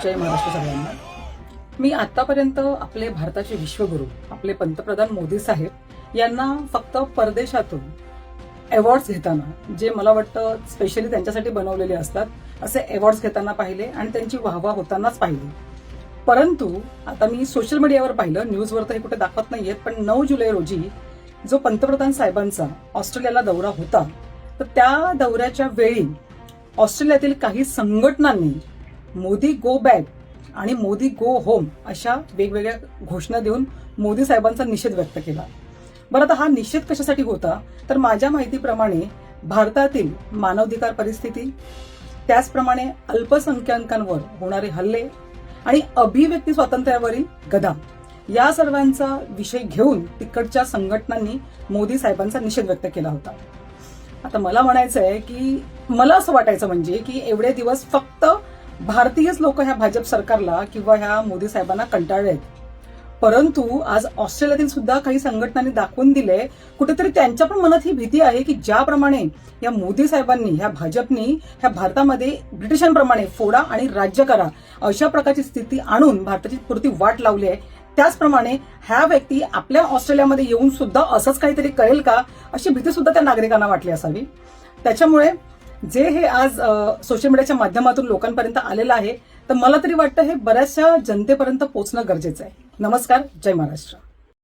जय महाराष्ट्र सगळ्यांना। मी आतापर्यंत आपले भारताचे विश्वगुरू आपले पंतप्रधान मोदी साहेब यांना फक्त परदेशातून अवॉर्ड्स घेताना, जे मला वाटतं स्पेशली त्यांच्यासाठी बनवलेले असतात, असे अवॉर्ड्स घेताना पाहिले आणि त्यांची वाहवा होतानाच पाहिली। परंतु आता मी सोशल मीडियावर पाहिलं, न्यूजवर तर हे कुठे दाखवत नाहीयेत, पण 9 जुलै रोजी जो पंतप्रधान साहेबांचा ऑस्ट्रेलियाला दौरा होता, तर त्या दौऱ्याच्या वेळी ऑस्ट्रेलियातील काही संघटनांनी मोदी गो बॅक आणि मोदी गो होम अशा वेगवेगळ्या घोषणा देऊन मोदी साहेबांचा निषेध व्यक्त केला। बरं, आता हा निषेध कशासाठी होता, तर माझ्या माहितीप्रमाणे भारतातील मानवाधिकार परिस्थिती, त्याचप्रमाणे अल्पसंख्याकांवर होणारे हल्ले आणि अभिव्यक्ती स्वातंत्र्यावरील गदा, या सर्वांचा विषय घेऊन तिकडच्या संघटनांनी मोदी साहेबांचा निषेध व्यक्त केला होता। आता मला म्हणायचं आहे की मला असं वाटायचं म्हणजे की एवढे दिवस फक्त भारतीयच लोक ह्या भाजप सरकारला किंवा ह्या मोदी साहेबांना कंटाळले आहेत, परंतु आज ऑस्ट्रेलियातील सुद्धा काही संघटनांनी दाखवून दिले, कुठेतरी त्यांच्या पण मनात ही भीती आहे की ज्याप्रमाणे या मोदी साहेबांनी, ह्या भाजपनी ह्या भारतामध्ये ब्रिटिशांप्रमाणे फोडा आणि राज्य करा अशा प्रकारची स्थिती आणून भारताची पुरती वाट लावली आहे, त्याचप्रमाणे ह्या व्यक्ती आपल्या ऑस्ट्रेलियामध्ये येऊन सुद्धा असंच काहीतरी करेल का अशी भीती सुद्धा त्या नागरिकांना वाटली असावी। त्याच्यामुळे जे हे आज सोशल मीडियाच्या माध्यमातून लोकांपर्यंत आलेलं आहे, तर मला तरी वाटतं हे बऱ्याचशा जनतेपर्यंत पोहोचणं गरजेचं आहे। नमस्कार, जय महाराष्ट्र।